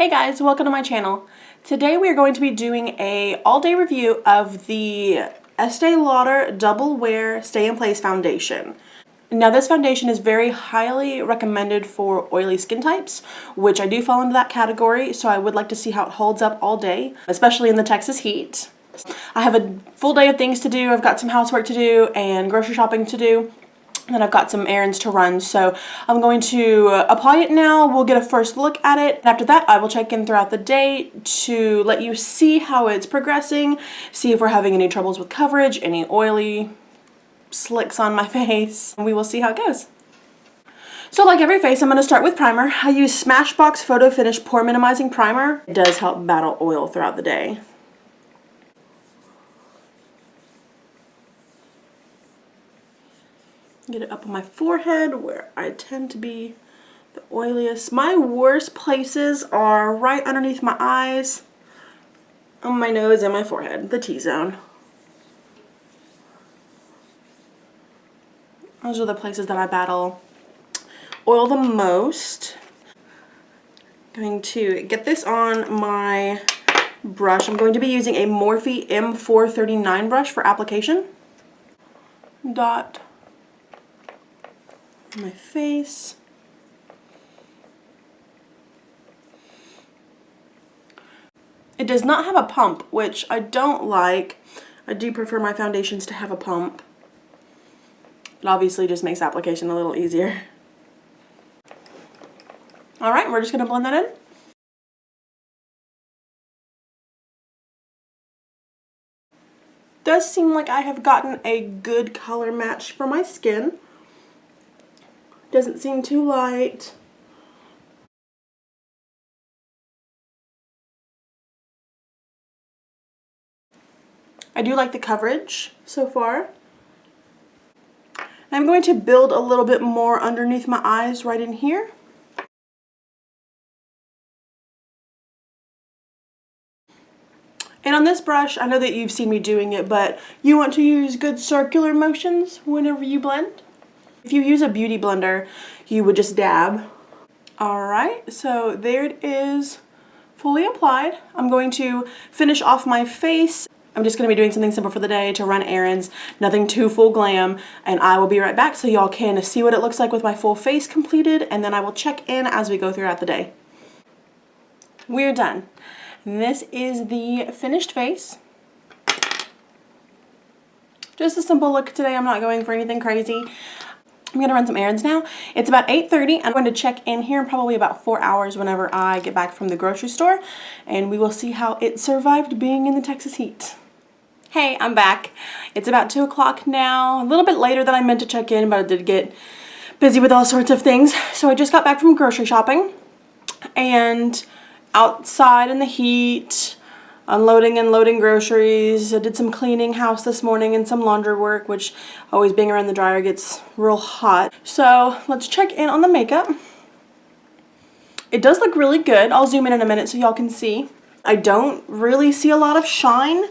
Hey guys, welcome to my channel. Today we are going to be doing a all-day review of the Este Lauder Double Wear Stay in Place Foundation. Now this foundation is very highly recommended for oily skin types, which I do fall into that category, so I would like to see how it holds up all day, especially in the Texas heat. I have a full day of things to do. I've got some housework to do and grocery shopping to do. And then I've got some errands to run, so I'm going to apply it now. We'll get a first look at it. After that, I will check in throughout the day to let you see how it's progressing, see if we're having any troubles with coverage, any oily slicks on my face, and we will see how it goes. So like every face, I'm going to start with primer. I use Smashbox Photo Finish Pore Minimizing Primer. It does help battle oil throughout the day. Get it up on my forehead where I tend to be the oiliest. My worst places are right underneath my eyes, on my nose, and my forehead, the T-zone. Those are the places that I battle oil the most. Going to get this on my brush. I'm going to be using a Morphe M439 brush for application. Dot my face. It does not have a pump, which I don't like. I do prefer my foundations to have a pump. It obviously just makes application a little easier. Alright, we're just going to blend that in. Does seem like I have gotten a good color match for my skin. Doesn't seem too light. I do like the coverage so far. I'm going to build a little bit more underneath my eyes right in here. And on this brush, I know that you've seen me doing it, but you want to use good circular motions whenever you blend. If you use a beauty blender, you would just dab. Alright, so there it is, fully applied. I'm going to finish off my face. I'm just going to be doing something simple for the day to run errands, nothing too full glam, and I will be right back so y'all can see what it looks like with my full face completed, and then I will check in as we go throughout the day. We're done. This is the finished face. Just a simple look today. I'm not going for anything crazy. I'm going to run some errands now. It's about 8:30. I'm going to check in here in probably about 4 hours whenever I get back from the grocery store, and we will see how it survived being in the Texas heat. Hey, I'm back. It's about 2 o'clock now. A little bit later than I meant to check in, but I did get busy with all sorts of things. So I just got back from grocery shopping, and outside in the heat, unloading and loading groceries. I did some cleaning house this morning and some laundry work, which always being around the dryer gets real hot. So let's check in on the makeup. It does look really good. I'll zoom in a minute so y'all can see. I don't really see a lot of shine.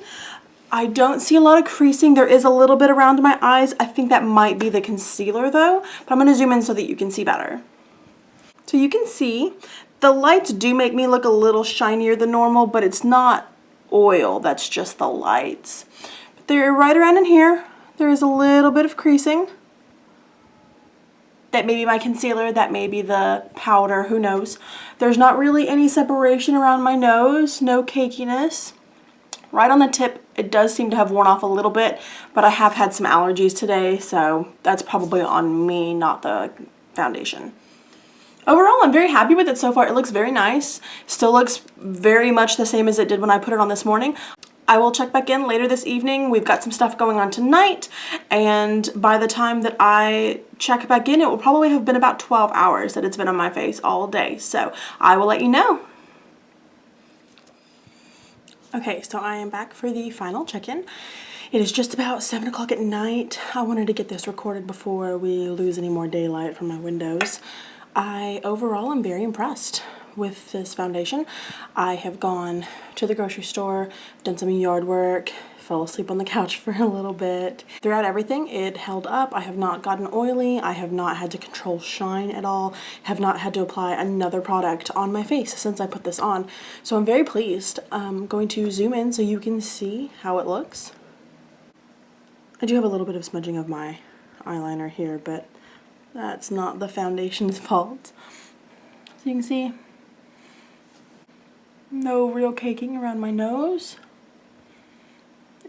I don't see a lot of creasing. There is a little bit around my eyes. I think that might be the concealer though, but I'm going to zoom in so that you can see better. So you can see the lights do make me look a little shinier than normal, but it's not oil, that's just the lights. But they're right around in here. There is a little bit of creasing. That may be my concealer, that may be the powder, who knows. There's not really any separation around my nose, no cakiness. Right on the tip, it does seem to have worn off a little bit, but I have had some allergies today, so that's probably on me, not the foundation. Overall, I'm very happy with it so far. It looks very nice. Still looks very much the same as it did when I put it on this morning. I will check back in later this evening. We've got some stuff going on tonight, and by the time that I check back in, it will probably have been about 12 hours that it's been on my face all day. So I will let you know. Okay, so I am back for the final check-in. It is just about 7 o'clock at night. I wanted to get this recorded before we lose any more daylight from my windows. I overall am very impressed with this foundation. I have gone to the grocery store, done some yard work, fell asleep on the couch for a little bit. Throughout everything, it held up. I have not gotten oily. I have not had to control shine at all. Have not had to apply another product on my face since I put this on. So I'm very pleased. I'm going to zoom in so you can see how it looks. I do have a little bit of smudging of my eyeliner here, but that's not the foundation's fault. So you can see no real caking around my nose.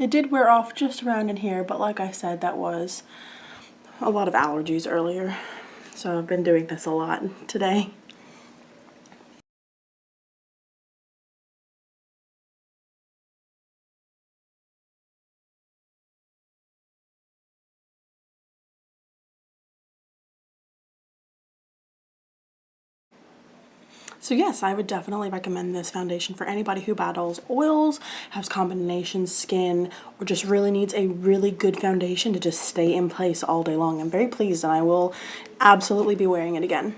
It did wear off just around in here, but like I said, that was a lot of allergies earlier. So I've been doing this a lot today. So yes, I would definitely recommend this foundation for anybody who battles oils, has combination skin, or just really needs a really good foundation to just stay in place all day long. I'm very pleased and I will absolutely be wearing it again.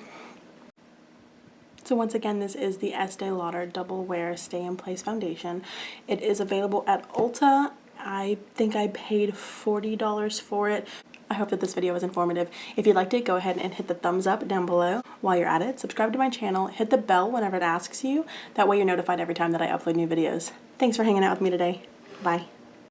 So once again, this is the Este Lauder Double Wear Stay in Place Foundation. It is available at Ulta. I think I paid $40 for it. I hope that this video was informative. If you liked it, go ahead and hit the thumbs up down below. While you're at it, subscribe to my channel, hit the bell whenever it asks you. That way you're notified every time that I upload new videos. Thanks for hanging out with me today. Bye.